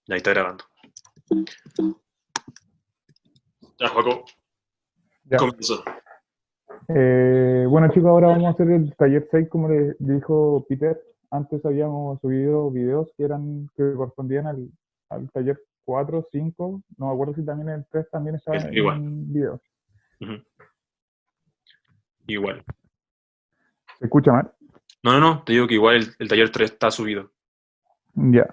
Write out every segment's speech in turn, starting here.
Ya ahí está grabando. Ya, Joaco, Ya. comienzo. Bueno chicos, ahora vamos a hacer el taller 6 como les dijo Peter. Antes habíamos subido videos que correspondían al taller 4 5. No me acuerdo si también el 3 también estaba Igual. en video. Ujú. Igual. ¿Se escucha mal? No, te digo que igual el taller 3 está subido. Ya.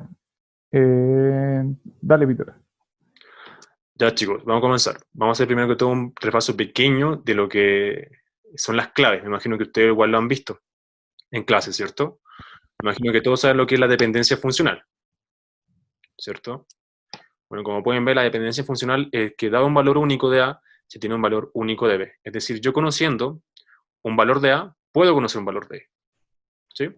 Eh, Dale, Peter. Ya, chicos, vamos a comenzar. Vamos a hacer primero que todo un repaso pequeño de lo que son las claves. Me imagino que ustedes igual lo han visto en clase, ¿cierto? Me imagino que todos saben lo que es la dependencia funcional, ¿cierto? Bueno, como pueden ver, la dependencia funcional es que dado un valor único de A, se tiene un valor único de B. Es decir, yo conociendo un valor de A, puedo conocer un valor de B, ¿sí?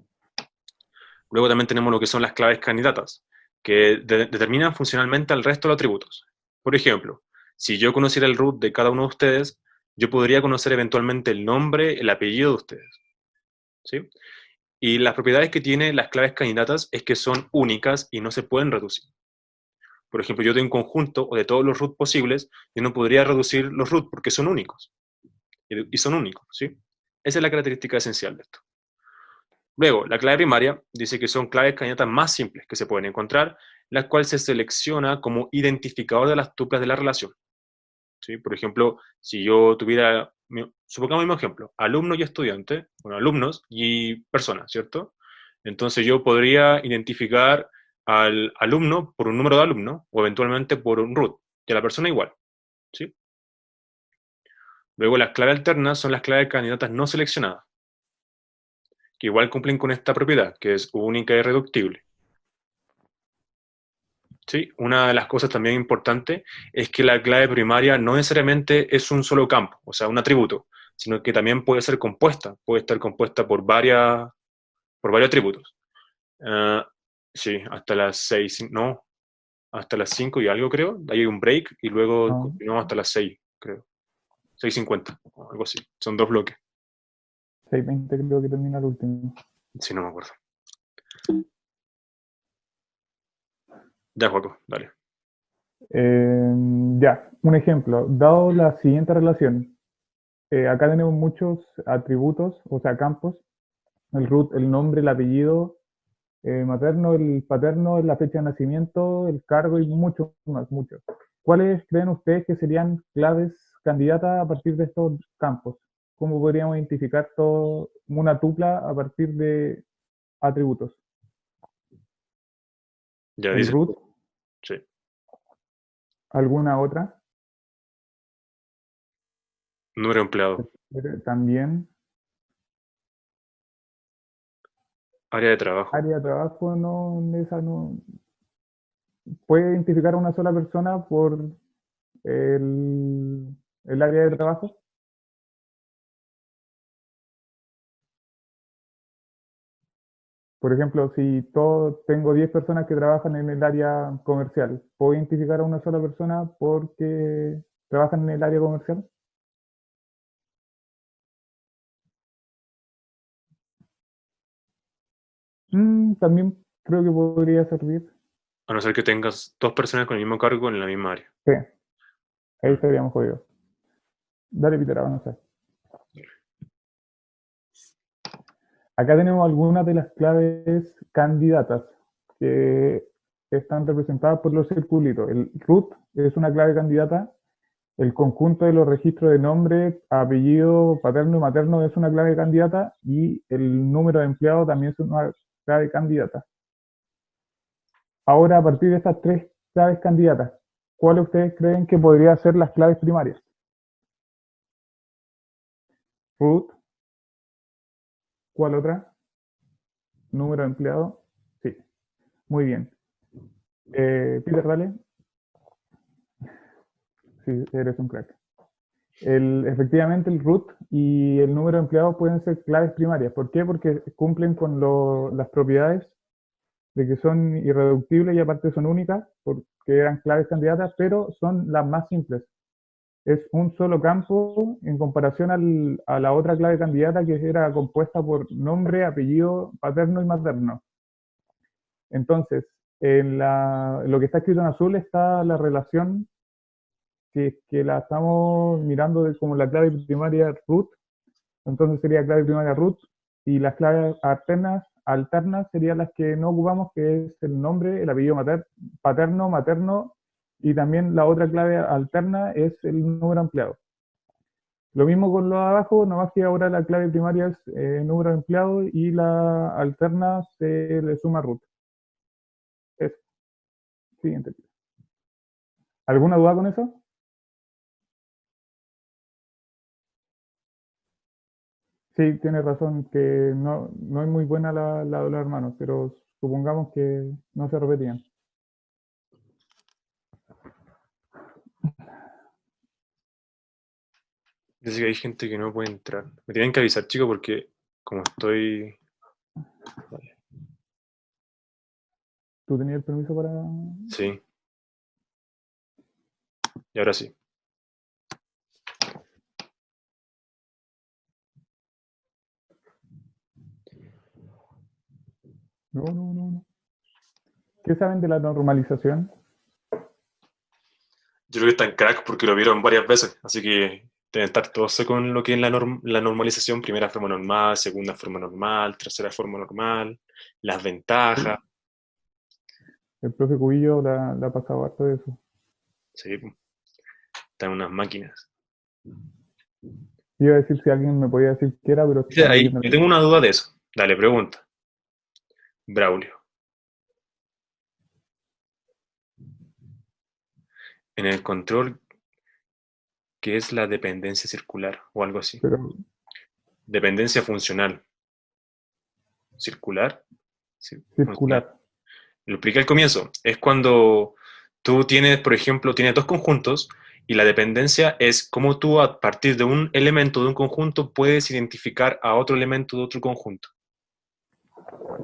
Luego también tenemos lo que son las claves candidatas, que determinan funcionalmente al resto de los atributos. Por ejemplo, si yo conociera el root de cada uno de ustedes, yo podría conocer eventualmente el nombre, el apellido de ustedes, ¿sí? Y las propiedades que tienen las claves candidatas es que son únicas y no se pueden reducir. Por ejemplo, yo de un conjunto o de todos los root posibles, yo no podría reducir los root porque son únicos. Y son únicos, ¿sí? Esa es la característica esencial de esto. Luego, la clave primaria dice que son claves candidatas más simples que se pueden encontrar, las cuales se selecciona como identificador de las tuplas de la relación, ¿sí? Por ejemplo, si yo tuviera, supongamos el mismo ejemplo, alumno y estudiante, bueno, alumnos y personas, ¿cierto? Entonces yo podría identificar al alumno por un número de alumno o eventualmente por un root, y a la persona igual, ¿sí? Luego las claves alternas son las claves candidatas no seleccionadas, que igual cumplen con esta propiedad, que es única y irreductible. Sí, una de las cosas también importantes es que la clave primaria no necesariamente es un solo campo, o sea, un atributo, sino que también puede ser compuesta, puede estar compuesta por varios atributos. Uh, sí, hasta las 6, no, hasta las 5 y algo creo, hay un break y luego No, continuamos hasta las 6, creo, 6:50, algo así, son dos bloques, 6:20 creo que termina el último. si no me acuerdo. Ya, Juaco, dale. Eh, ya, un ejemplo. Dado la siguiente relación, acá tenemos muchos atributos, o sea, campos. El root, el nombre, el apellido, materno, el paterno, la fecha de nacimiento, el cargo y mucho más, muchos. ¿Cuáles creen ustedes que serían claves candidatas a partir de estos campos? ¿Cómo podríamos identificar todo una tupla a partir de atributos? Ya El dices, root, sí. alguna otra, Número de empleado, también. área de trabajo. Área de trabajo, no, esa no. ¿Puede identificar a una sola persona por el área de trabajo? Por ejemplo, si tengo 10 personas que trabajan en el área comercial, ¿puedo identificar a una sola persona porque trabajan en el área comercial? También creo que podría servir. A no ser que tengas dos personas con el mismo cargo en la misma área. Sí, ahí Mm. estaríamos jodidos. Dale, Peter, avanza. Acá tenemos algunas de las claves candidatas que están representadas por los circulitos. El root es una clave candidata. El conjunto de los registros de nombre, apellido paterno y materno es una clave candidata y el número de empleados también es una clave candidata. Ahora, a partir de estas tres claves candidatas, ¿cuáles ustedes creen que podrían ser las claves primarias? Root, ¿cuál otra? Número de empleados. Sí, muy bien. Peter, dale. Sí, eres un crack. Efectivamente, el root y el número de empleados pueden ser claves primarias. ¿Por qué? Porque cumplen con las propiedades de que son irreductibles y aparte son únicas, porque eran claves candidatas, pero son las más simples. Es un solo campo en comparación a la otra clave candidata que era compuesta por nombre, apellido paterno y materno. Entonces, lo que está escrito en azul está la relación que la estamos mirando como la clave primaria root, entonces sería clave primaria root, y las claves alternas serían las que no ocupamos, que es el nombre, el apellido paterno, materno, y también la otra clave alterna es el número ampliado. Lo mismo con lo de abajo, nomás que ahora la clave primaria es número empleado y la alterna se le suma root. Es siguiente. ¿Alguna duda con eso? Sí, tienes razón, que no es muy buena la de los hermanos, pero supongamos que no se repetían. Dice que hay gente que no puede entrar. Me tienen que avisar, chicos, porque como estoy... Vale. ¿Tú tenías el permiso para...? Sí, y ahora sí. No. ¿Qué saben de la normalización? Yo creo que están crack porque lo vieron varias veces, así que deben estar todos con lo que es la normalización, primera forma normal, segunda forma normal, tercera forma normal, las Sí, ventajas, el profe Cubillo la ha pasado harto de eso. sí, están unas máquinas. Iba a decir si alguien me podía decir qué era, pero Dice estaba ahí, leyendo yo el tengo chat. una duda de eso. Dale, pregunta. Braulio. En el control, ¿qué es la dependencia circular o algo así? Pero Dependencia funcional. ¿Circular? Sí, funcional. circular. Lo expliqué al comienzo. Es cuando tú tienes, por ejemplo, tienes dos conjuntos y la dependencia es cómo tú a partir de un elemento de un conjunto puedes identificar a otro elemento de otro conjunto.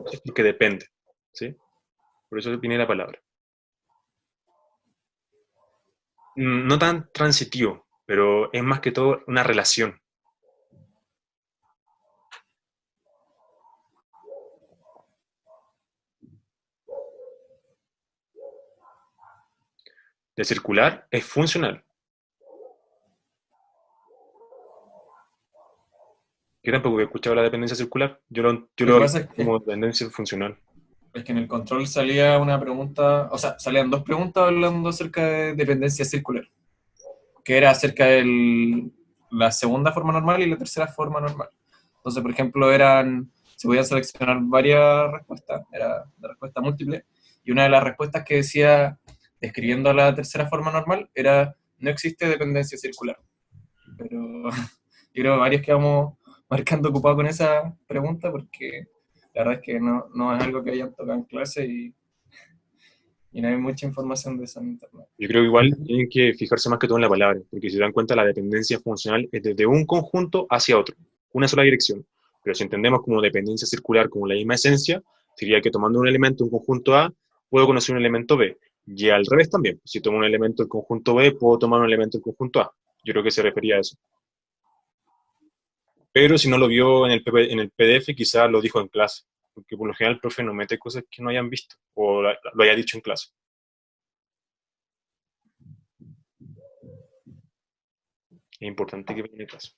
Eso es porque depende, ¿sí? Por eso viene la palabra. No tan transitivo, pero es más que todo una relación. De circular es funcional. Yo tampoco he escuchado la dependencia circular. Yo Lo lo que hablo pasa es como dependencia funcional. que en el control salía una pregunta, o sea, salían dos preguntas hablando acerca de dependencia circular, que era acerca de la segunda forma normal y la tercera forma normal. Entonces, por ejemplo, se podían seleccionar varias respuestas, era de respuesta múltiple, y una de las respuestas que decía, describiendo la tercera forma normal, era, no existe dependencia circular. Pero yo creo que varios quedamos marcando ocupado con esa pregunta porque la verdad es que no es algo que hayan tocado en clase y no hay mucha información de eso en internet. Yo creo que igual tienen que fijarse más que todo en la palabra, porque si se dan cuenta la dependencia funcional es desde un conjunto hacia otro, una sola dirección. Pero si entendemos como dependencia circular como la misma esencia, sería que tomando un elemento, un conjunto A, puedo conocer un elemento B. Y al revés también, si tomo un elemento del conjunto B, puedo tomar un elemento del conjunto A. Yo creo que se refería a eso. Pero si no lo vio en en el PDF, quizás lo dijo en clase, porque por lo general el profe no mete cosas que no hayan visto o lo haya dicho en clase. Es importante que vean en clase.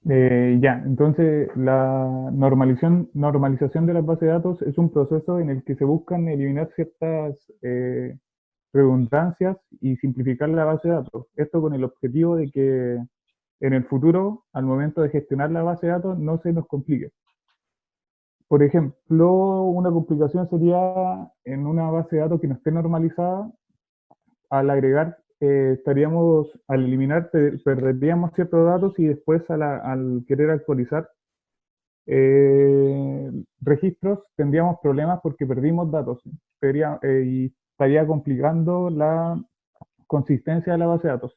Ya, entonces la normalización de las bases de datos es un proceso en el que se buscan eliminar ciertas redundancias y simplificar la base de datos. Esto con el objetivo de que en el futuro, al momento de gestionar la base de datos, no se nos complique. Por ejemplo, una complicación sería en una base de datos que no esté normalizada, al agregar, al eliminar, perderíamos ciertos datos y después al querer actualizar registros tendríamos problemas porque perdimos datos y estaría complicando la consistencia de la base de datos.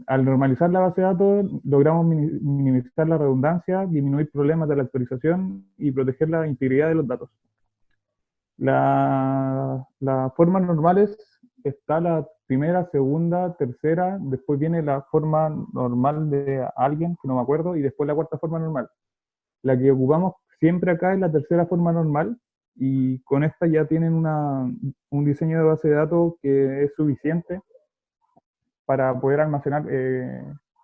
Al normalizar la base de datos, logramos minimizar la redundancia, disminuir problemas de la actualización y proteger la integridad de los datos. Las formas normales está la primera, segunda, tercera, después viene la forma normal de alguien, que no me acuerdo, y después la cuarta forma normal. La que ocupamos siempre acá es la tercera forma normal, y con esta ya tienen un diseño de base de datos que es suficiente para poder almacenar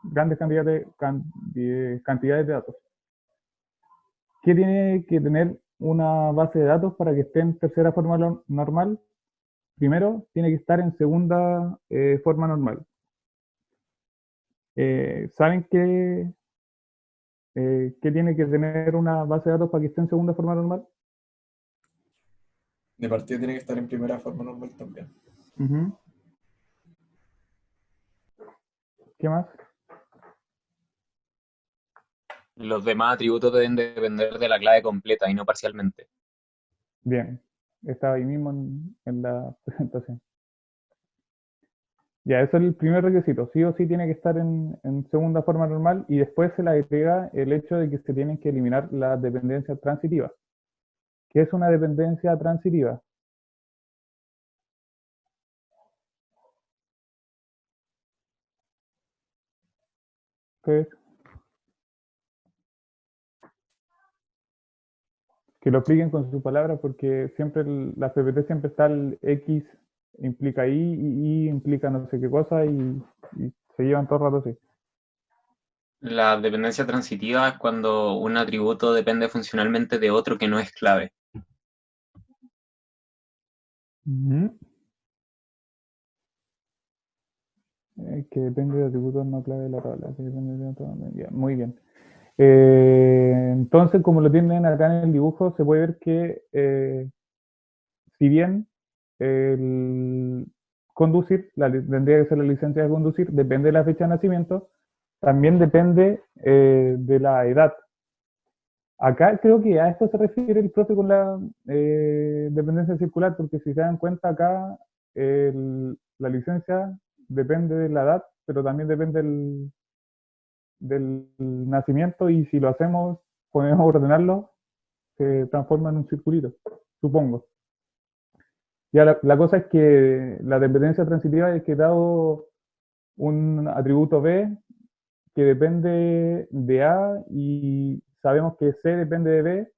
grandes cantidades de datos. ¿Qué tiene que tener una base de datos para que esté en tercera forma normal? Primero, tiene que estar en segunda forma normal. ¿Saben qué tiene que tener una base de datos para que esté en segunda forma normal? De partida tiene que estar en primera forma normal también. Ujú. ¿Qué más? Los demás atributos deben depender de la clave completa y no parcialmente. Bien, estaba ahí mismo en la presentación. Ya, eso es el primer requisito. Sí o sí tiene que estar en segunda forma normal, y después se le agrega el hecho de que se tienen que eliminar las dependencias transitivas. ¿Qué es una dependencia transitiva? ¿Qué es? Que lo expliquen con sus palabras, porque siempre la PPT siempre está el X implica Y implica no sé qué cosa, y se llevan todo el rato así. La dependencia transitiva es cuando un atributo depende funcionalmente de otro que no es clave. Ujú. Que depende de atributos no clave de la tabla. Que depende de muy bien. Entonces, como lo tienen acá en el dibujo, se puede ver que si bien el conducir, tendría que ser la licencia de conducir, depende de la fecha de nacimiento, también depende de la edad. Acá creo que a esto se refiere el profe con la dependencia circular, porque si se dan cuenta acá, la licencia depende de la edad, pero también depende del nacimiento, y si lo hacemos, podemos ordenarlo, se transforma en un circulito, supongo. Ya la cosa es que la dependencia transitiva es que dado un atributo B que depende de A y sabemos que C depende de B,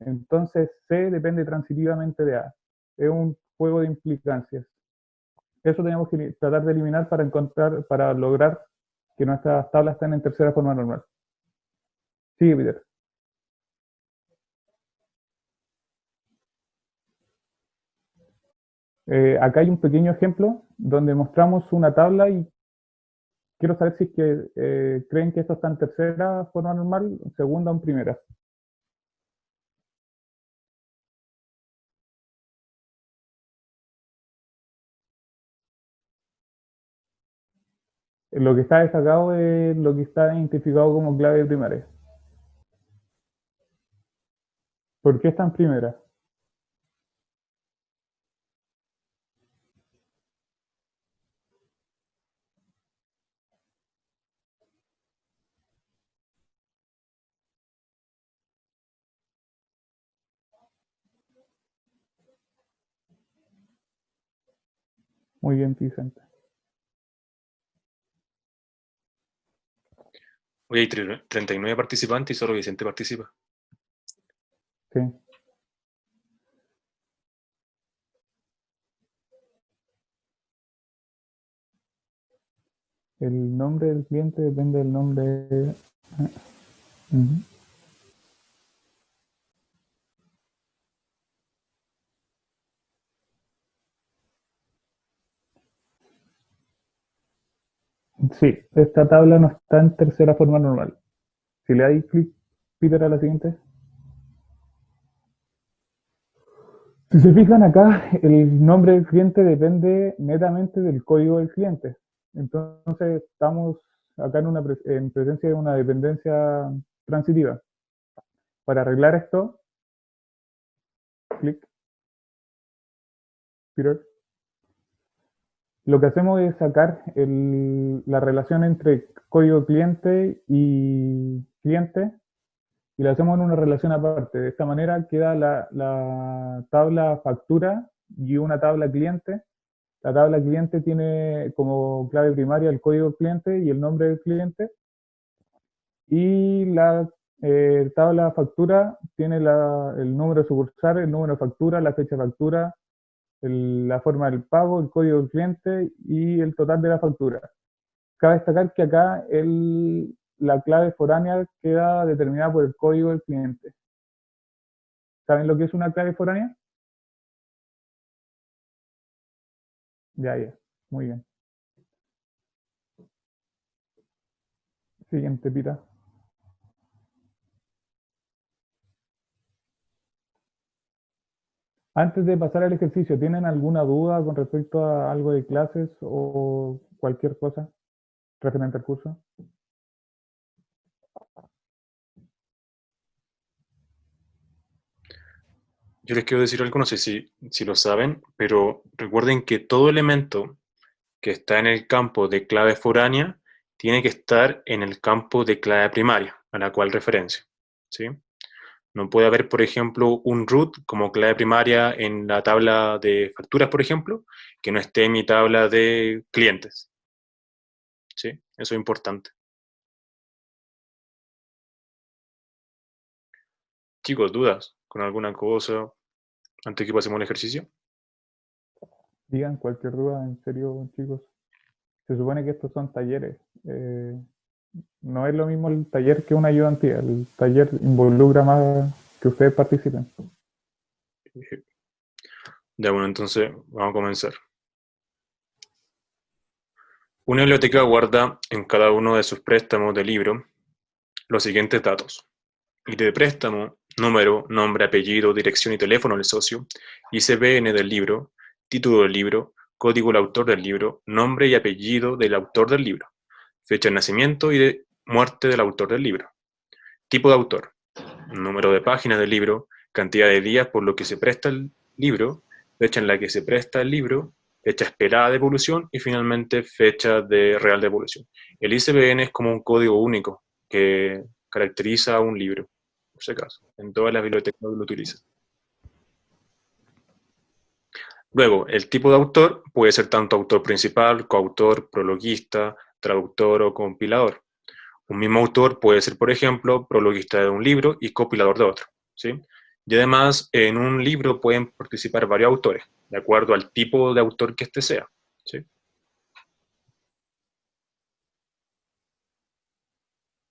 entonces C depende transitivamente de A. Es un juego de implicancias. Eso tenemos que tratar de eliminar para lograr que nuestras tablas estén en tercera forma normal. Sigue, Peter. Acá hay un pequeño ejemplo donde mostramos una tabla, y quiero saber si es que creen que esto está en tercera forma normal, segunda o en primera. Lo que está destacado es lo que está identificado como clave primaria. ¿Por qué está en primera? Muy bien, Vicente. Hoy hay 39 participantes y solo Vicente participa. Sí. El nombre del cliente depende del nombre. Uh-huh. Sí, esta tabla no está en tercera forma normal. Si le dais clic, Peter, a la siguiente. Si se fijan acá, el nombre del cliente depende netamente del código del cliente. Entonces, estamos acá en presencia de una dependencia transitiva. Para arreglar esto, clic, Peter. Lo que hacemos es sacar la relación entre código cliente y cliente, y la hacemos en una relación aparte. De esta manera queda la tabla factura y una tabla cliente. La tabla cliente tiene como clave primaria el código cliente y el nombre del cliente, y la tabla de factura tiene el número de sucursal, el número de factura, la fecha de factura, la forma del pago, el código del cliente y el total de la factura. Cabe destacar que acá la clave foránea queda determinada por el código del cliente. ¿Saben lo que es una clave foránea? Ya, muy bien. Siguiente, Pita. Antes de pasar al ejercicio, ¿tienen alguna duda con respecto a algo de clases o cualquier cosa referente al curso? Yo les quiero decir algo, no sé si lo saben, pero recuerden que todo elemento que está en el campo de clave foránea tiene que estar en el campo de clave primaria, a la cual referencia, ¿sí? No puede haber, por ejemplo, un root como clave primaria en la tabla de facturas, por ejemplo, que no esté en mi tabla de clientes, ¿sí? Eso es importante. Chicos, ¿dudas con alguna cosa antes que pasemos al ejercicio? Digan cualquier duda, en serio, chicos. Se supone que estos son talleres. No es lo mismo el taller que una ayudantía. El taller involucra más que ustedes participen. Ya, bueno, entonces vamos a comenzar. Una biblioteca guarda en cada uno de sus préstamos de libro los siguientes datos: ID de préstamo, número, nombre, apellido, dirección y teléfono del socio, ISBN del libro, título del libro, código del autor del libro, nombre y apellido del autor del libro, fecha de nacimiento y de muerte del autor del libro, tipo de autor, número de páginas del libro, cantidad de días por lo que se presta el libro, fecha en la que se presta el libro, fecha esperada de devolución y finalmente fecha de real devolución. El ISBN es como un código único que caracteriza a un libro, por si acaso. En todas las bibliotecas lo utilizan. Luego, el tipo de autor puede ser tanto autor principal, coautor, prologuista, traductor o compilador. Un mismo autor puede ser, por ejemplo, prologuista de un libro y compilador de otro, ¿sí? Y además, en un libro pueden participar varios autores, de acuerdo al tipo de autor que éste sea, ¿sí?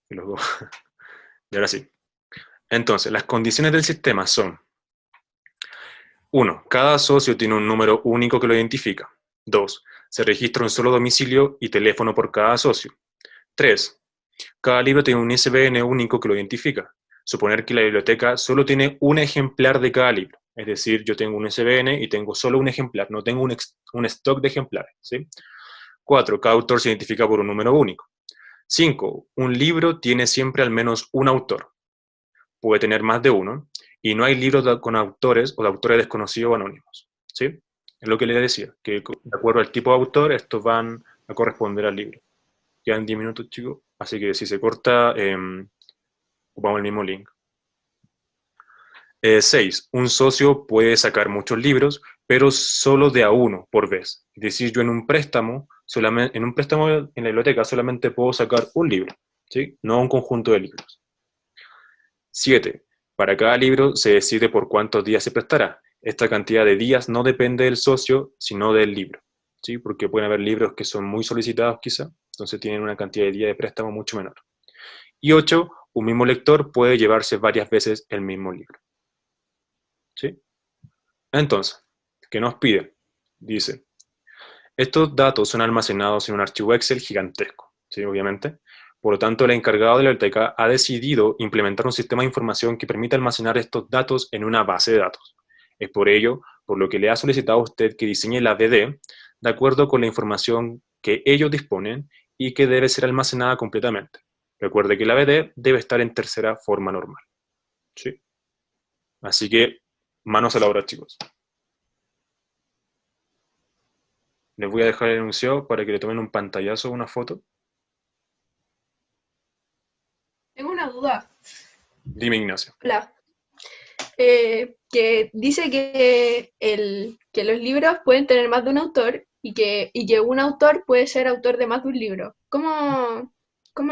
Y los dos. Y ahora sí. Entonces, las condiciones del sistema son: 1. Cada socio tiene un número único que lo identifica. 2. Se registra un solo domicilio y teléfono por cada socio. 3. Cada libro tiene un ISBN único que lo identifica. Suponer que la biblioteca solo tiene un ejemplar de cada libro. Es decir, yo tengo un ISBN y tengo solo un ejemplar, no tengo un stock de ejemplares, ¿sí? 4. Cada autor se identifica por un número único. 5. Un libro tiene siempre al menos un autor. Puede tener más de uno. Y no hay libros con autores o de autores desconocidos o anónimos, ¿sí? Es lo que les decía, que de acuerdo al tipo de autor, estos van a corresponder al libro. Quedan 10 minutos, chicos, así que si se corta, ocupamos el mismo link. 6. Un socio puede sacar muchos libros, pero solo de a uno por vez. Es decir, yo en un préstamo en la biblioteca solamente puedo sacar un libro, ¿sí? No un conjunto de libros. 7. Para cada libro se decide por cuántos días se prestará. Esta cantidad de días no depende del socio, sino del libro, ¿sí? Porque pueden haber libros que son muy solicitados quizá, entonces tienen una cantidad de días de préstamo mucho menor. Y 8. Un mismo lector puede llevarse varias veces el mismo libro, ¿sí? Entonces, ¿qué nos pide? Dice: estos datos son almacenados en un archivo Excel gigantesco, ¿sí? Obviamente. Por lo tanto, el encargado de la biblioteca ha decidido implementar un sistema de información que permita almacenar estos datos en una base de datos. Es por ello por lo que le ha solicitado a usted que diseñe la BD de acuerdo con la información que ellos disponen y que debe ser almacenada completamente. Recuerde que la BD debe estar en tercera forma normal, ¿sí? Así que, manos a la obra, chicos. Les voy a dejar el enunciado para que le tomen un pantallazo o una foto. Tengo una duda. Dime, Ignacio. Hola. Que dice que los libros pueden tener más de un autor y que un autor puede ser autor de más de un libro. ¿Cómo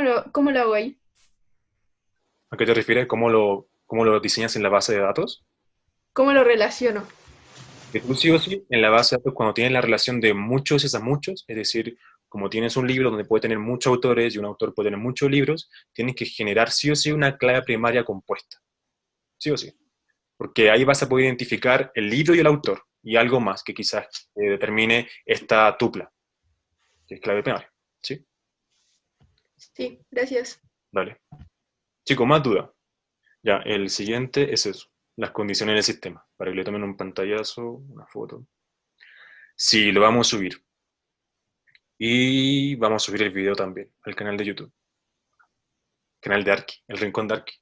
lo hago ahí? ¿A qué te refieres? ¿Cómo lo diseñas en la base de datos? ¿Cómo lo relaciono? Que tú sí o sí, en la base de datos, cuando tienes la relación de muchos es a muchos, es decir, como tienes un libro donde puede tener muchos autores y un autor puede tener muchos libros, tienes que generar sí o sí una clave primaria compuesta. Sí o sí. Porque ahí vas a poder identificar el libro y el autor, y algo más que quizás determine esta tupla, que es clave primaria. ¿Sí? Sí, gracias. Vale. Chicos, más duda. Ya, el siguiente es eso, las condiciones del sistema, para que le tomen un pantallazo, una foto. Sí, lo vamos a subir. Y vamos a subir el video también al canal de YouTube, canal de Arki, el Rincón de Arki.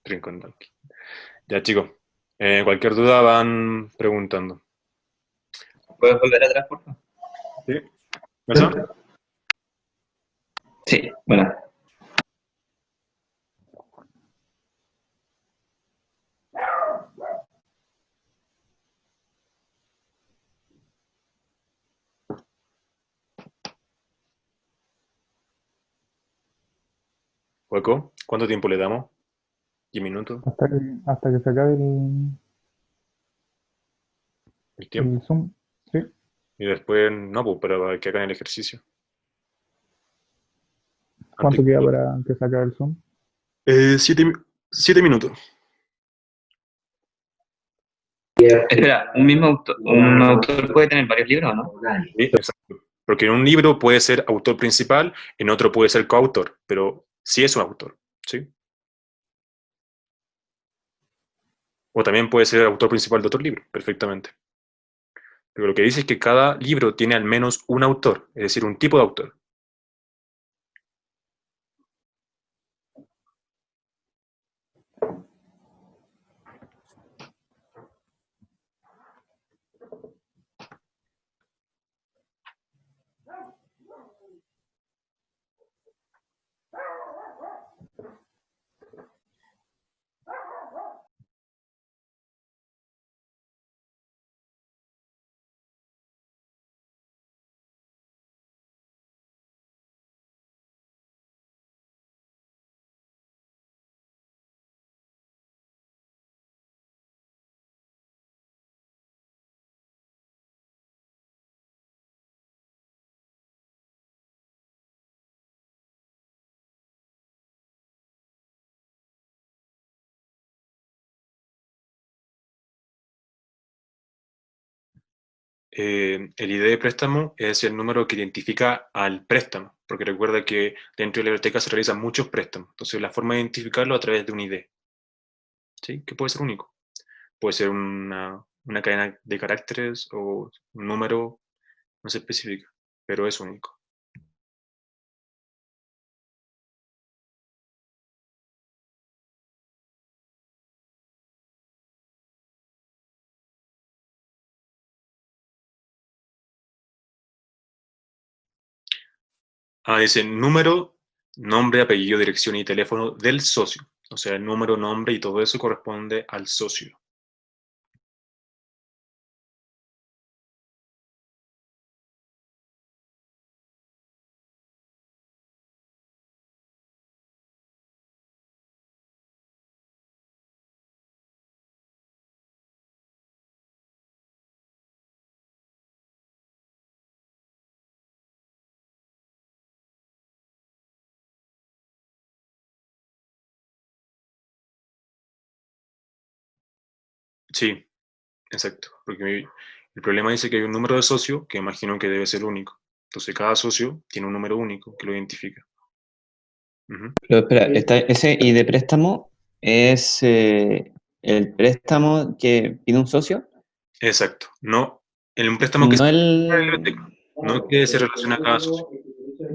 Rincón de Arki. Ya, chicos, cualquier duda van preguntando. ¿Puedes volver atrás, por favor? ¿Sí? ¿Eso? Sí, bueno. ¿Hueco? ¿Cuánto tiempo le damos? ¿10 minutos? Hasta que se acabe ¿El el tiempo? Zoom. Sí. Y después, no, pues, pero que hagan el ejercicio. Antes ¿Cuánto queda que- para que se acabe el Zoom? 7 minutos. Espera, un autor puede tener varios libros, ¿o no? Sí, exacto. Porque en un libro puede ser autor principal, en otro puede ser coautor, pero sí es un autor, ¿sí? O también puede ser autor principal de otro libro, perfectamente. Pero lo que dice es que cada libro tiene al menos un autor, es decir, un tipo de autor. El ID de préstamo es el número que identifica al préstamo, porque recuerda que dentro de la biblioteca se realizan muchos préstamos. Entonces, la forma de identificarlo a través de un ID, ¿sí? Que puede ser único. Puede ser una cadena de caracteres o un número, no se especifica, pero es único. Dice número, nombre, apellido, dirección y teléfono del socio. O sea, el número, nombre y todo eso corresponde al socio. Sí, exacto. Porque el problema dice que hay un número de socio que imagino que debe ser único. Entonces, cada socio tiene un número único que lo identifica. Ujú. Pero espera, ese y de préstamo es el préstamo que pide un socio, Exacto. No, en un préstamo que se no en la el... biblioteca, no que se relaciona a cada socio.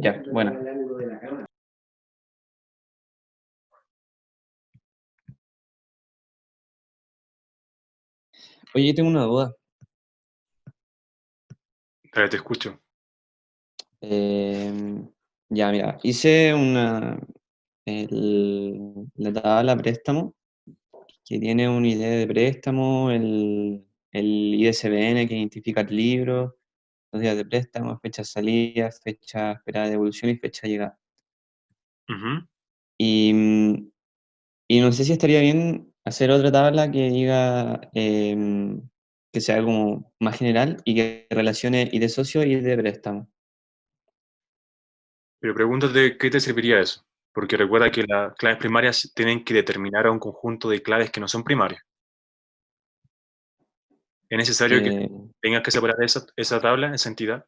Ya, bueno. Oye, tengo una duda. Dale, te escucho. Eh, ya, mira, hice la tabla préstamo que tiene un ID de préstamo, el ISBN que identifica el libro, los días de préstamo, fecha de salida, fecha esperada de devolución y fecha de llegada. Ujú. Y, y no sé si estaría bien hacer otra tabla que diga, que sea como más general y que relacione y de socio y de préstamo. Pero pregúntate qué te serviría eso. Porque recuerda que las claves primarias tienen que determinar a un conjunto de claves que no son primarias. ¿Es necesario que Eh, tengas que separar esa tabla, esa entidad?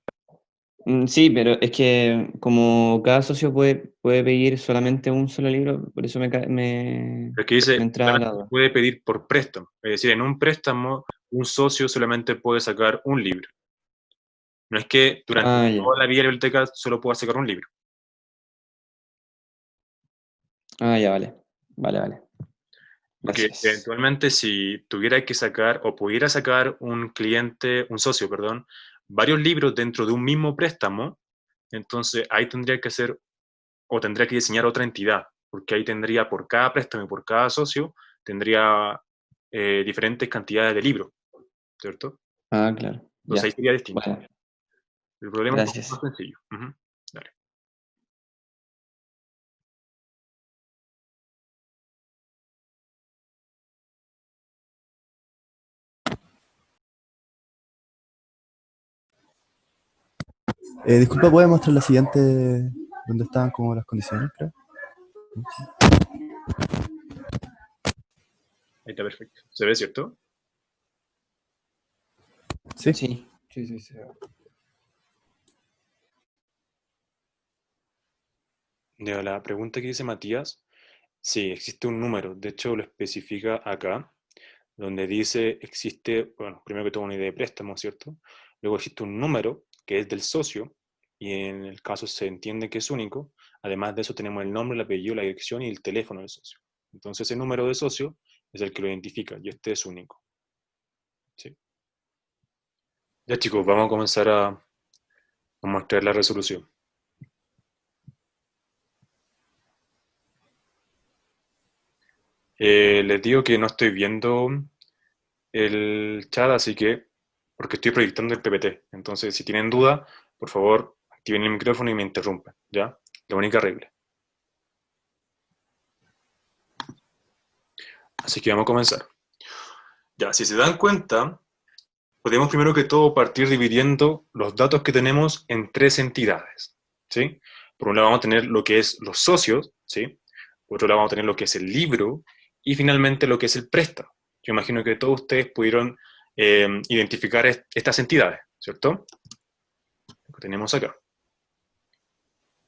sí, pero es que como cada socio puede pedir solamente un solo libro, por eso Pero es que me dice, entraba la solamente se duda. puede pedir por préstamo. Es decir, en un préstamo, un socio solamente puede sacar un libro. No es que durante Ah, ya. toda la vida de la biblioteca solo pueda sacar un libro. Ah, ya, vale. Vale, vale. Porque Gracias. eventualmente si tuviera que sacar o pudiera sacar un cliente, un socio, perdón, varios libros dentro de un mismo préstamo, entonces ahí tendría que hacer o tendría que diseñar otra entidad, porque ahí tendría por cada préstamo y por cada socio, tendría diferentes cantidades de libros, ¿cierto? Ah, claro. Entonces ahí Ya. sería distinto. Bueno, El problema es un poco más gracias. sencillo. Ujú. Dale. Disculpa, ¿puedes mostrar la siguiente donde estaban como las condiciones, creo? Ahí está perfecto. ¿Se ve, cierto? Sí. Sí. Sí, sí, sí. De la pregunta que dice Matías, sí, existe un número, de hecho lo especifica acá, donde dice existe, bueno, primero que todo una idea de préstamo, ¿cierto? Luego existe un número que es del socio, y en el caso se entiende que es único. Además de eso tenemos el nombre, el apellido, la dirección y el teléfono del socio. Entonces ese número de socio es el que lo identifica, y este es único. ¿Sí? Ya chicos, vamos a comenzar a mostrar la resolución. Les digo que no estoy viendo el chat, así que, porque estoy proyectando el PPT. Entonces, si tienen duda, por favor, activen el micrófono y me interrumpen, ¿ya? La única regla. Así que vamos a comenzar. Ya, si se dan cuenta, podemos primero que todo partir dividiendo los datos que tenemos en tres entidades, ¿sí? Por un lado vamos a tener lo que es los socios, ¿sí? Por otro lado vamos a tener lo que es el libro y finalmente lo que es el préstamo. Yo imagino que todos ustedes pudieron identificar estas entidades, ¿cierto? Lo que tenemos acá.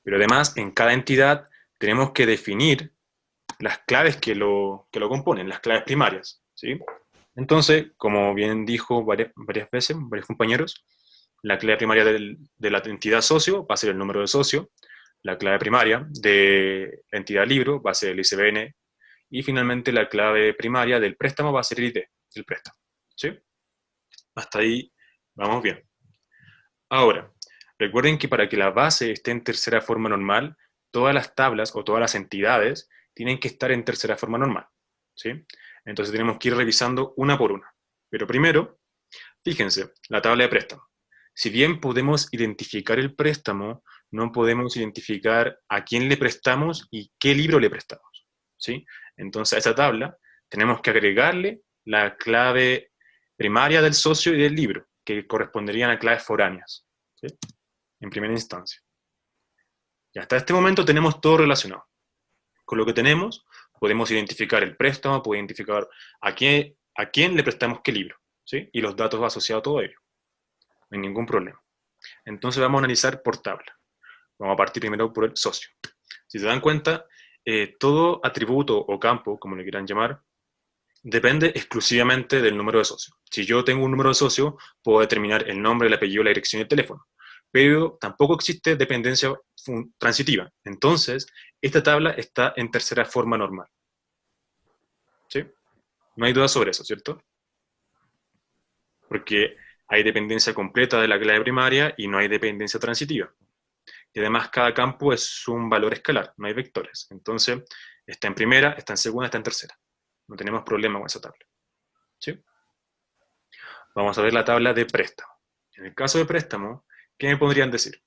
Pero además, en cada entidad tenemos que definir las claves que lo componen, las claves primarias, ¿sí? Entonces, como bien dijo varias veces, varios compañeros, la clave primaria de la entidad socio va a ser el número de socio, la clave primaria de la entidad libro va a ser el ISBN, y finalmente la clave primaria del préstamo va a ser el ID del préstamo, ¿sí? Hasta ahí vamos bien. Ahora, recuerden que para que la base esté en tercera forma normal, todas las tablas o todas las entidades tienen que estar en tercera forma normal, ¿sí? Entonces tenemos que ir revisando una por una. Pero primero, fíjense, la tabla de préstamo. Si bien podemos identificar el préstamo, no podemos identificar a quién le prestamos y qué libro le prestamos, ¿sí? Entonces a esa tabla tenemos que agregarle la clave primaria del socio y del libro, que corresponderían a claves foráneas, ¿sí? En primera instancia. Y hasta este momento tenemos todo relacionado. Con lo que tenemos, podemos identificar el préstamo, podemos identificar a quién le prestamos qué libro, ¿sí? Y los datos asociados a todo ello. No hay ningún problema. Entonces vamos a analizar por tabla. Vamos a partir primero por el socio. Si se dan cuenta, todo atributo o campo, como le quieran llamar, depende exclusivamente del número de socio. Si yo tengo un número de socio, puedo determinar el nombre, el apellido, la dirección y el teléfono. Pero tampoco existe dependencia transitiva. Entonces, esta tabla está en tercera forma normal. ¿Sí? No hay duda sobre eso, ¿cierto? Porque hay dependencia completa de la clave primaria y no hay dependencia transitiva. Y además cada campo es un valor escalar, no hay vectores. Entonces, está en primera, está en segunda, está en tercera. No tenemos problema con esa tabla. ¿Sí? Vamos a ver la tabla de préstamo. En el caso de préstamo, ¿qué me podrían decir?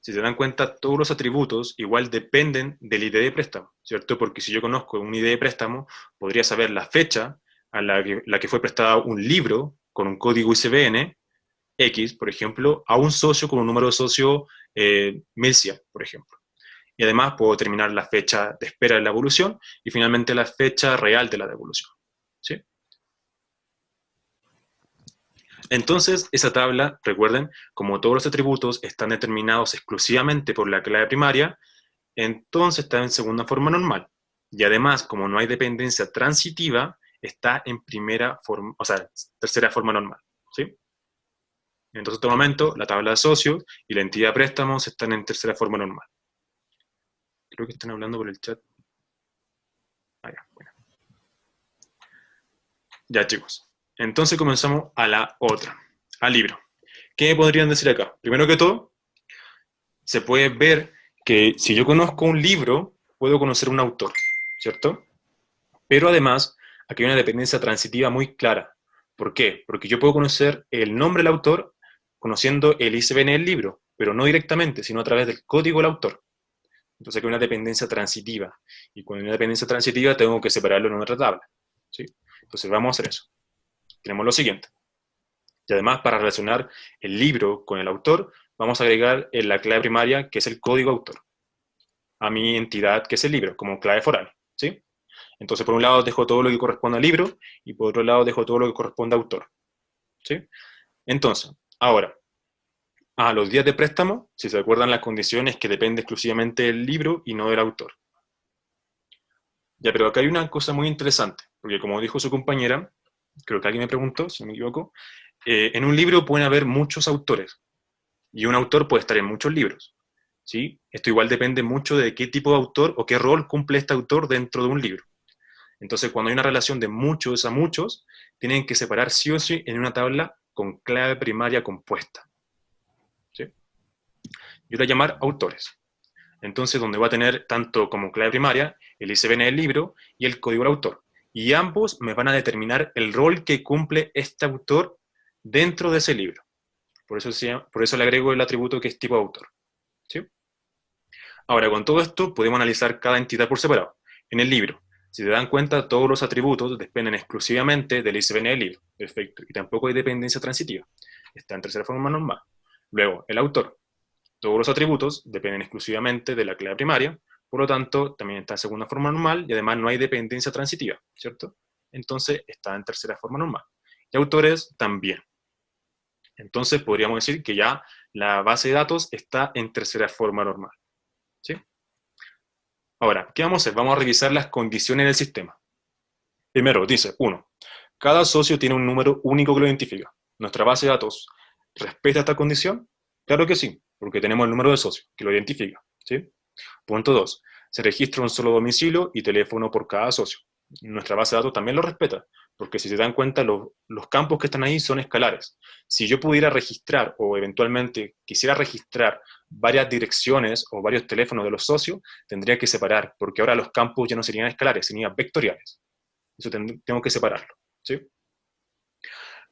Si se dan cuenta, todos los atributos igual dependen del ID de préstamo, ¿cierto? Porque si yo conozco un ID de préstamo, podría saber la fecha a la que fue prestado un libro con un código ISBN X, por ejemplo, a un socio con un número de socio 1100, por ejemplo. Y además puedo determinar la fecha de espera de la devolución y finalmente la fecha real de la devolución, ¿sí? Entonces, esa tabla, recuerden, como todos los atributos están determinados exclusivamente por la clave primaria, entonces está en segunda forma normal. Y además, como no hay dependencia transitiva, está en primera forma, o sea, tercera forma normal, ¿sí? Entonces, en este momento, la tabla de socios y la entidad de préstamos están en tercera forma normal. Creo que están hablando por el chat. Ah, ya, bueno. Ya, chicos. Entonces comenzamos a la otra, al libro. ¿Qué me podrían decir acá? Primero que todo, se puede ver que si yo conozco un libro, puedo conocer un autor, ¿cierto? Pero además, aquí hay una dependencia transitiva muy clara. ¿Por qué? Porque yo puedo conocer el nombre del autor conociendo el ISBN del libro, pero no directamente, sino a través del código del autor. Entonces aquí hay una dependencia transitiva. Y cuando hay una dependencia transitiva, tengo que separarlo en otra tabla, ¿sí? Entonces vamos a hacer eso. Tenemos lo siguiente. Y además, para relacionar el libro con el autor, vamos a agregar en la clave primaria, que es el código autor, a mi entidad, que es el libro, como clave foral, ¿sí? Entonces, por un lado dejo todo lo que corresponde al libro, y por otro lado dejo todo lo que corresponde a autor, ¿sí? Entonces, ahora, a los días de préstamo, si se acuerdan las condiciones, que depende exclusivamente del libro y no del autor. Ya, pero acá hay una cosa muy interesante, porque como dijo su compañera, creo que alguien me preguntó, si no me equivoco, en un libro pueden haber muchos autores, y un autor puede estar en muchos libros, ¿sí? Esto igual depende mucho de qué tipo de autor o qué rol cumple este autor dentro de un libro. Entonces, cuando hay una relación de muchos a muchos, tienen que separar sí o sí en una tabla con clave primaria compuesta, ¿sí? Yo voy a llamar autores. Entonces, donde va a tener tanto como clave primaria el ISBN del libro y el código del autor. Y ambos me van a determinar el rol que cumple este autor dentro de ese libro. Por eso le agrego el atributo que es tipo autor, ¿sí? Ahora, con todo esto, podemos analizar cada entidad por separado. En el libro, si se dan cuenta, todos los atributos dependen exclusivamente del ISBN del libro. Perfecto. Y tampoco hay dependencia transitiva. Está en tercera forma normal. Luego, el autor. Todos los atributos dependen exclusivamente de la clave primaria, por lo tanto, también está en segunda forma normal y además no hay dependencia transitiva, ¿cierto? Entonces, está en tercera forma normal. Y autores también. Entonces, podríamos decir que ya la base de datos está en tercera forma normal, ¿sí? Ahora, ¿qué vamos a hacer? Vamos a revisar las condiciones del sistema. Primero, dice, 1. Cada socio tiene un número único que lo identifica. ¿Nuestra base de datos respeta esta condición? Claro que sí, porque tenemos el número de socio que lo identifica, ¿sí? Punto 2. Se registra un solo domicilio y teléfono por cada socio. Nuestra base de datos también lo respeta, porque si se dan cuenta, los campos que están ahí son escalares. Si yo pudiera registrar, o eventualmente quisiera registrar varias direcciones o varios teléfonos de los socios, tendría que separar, porque ahora los campos ya no serían escalares, serían vectoriales. Eso tengo que separarlo, ¿sí?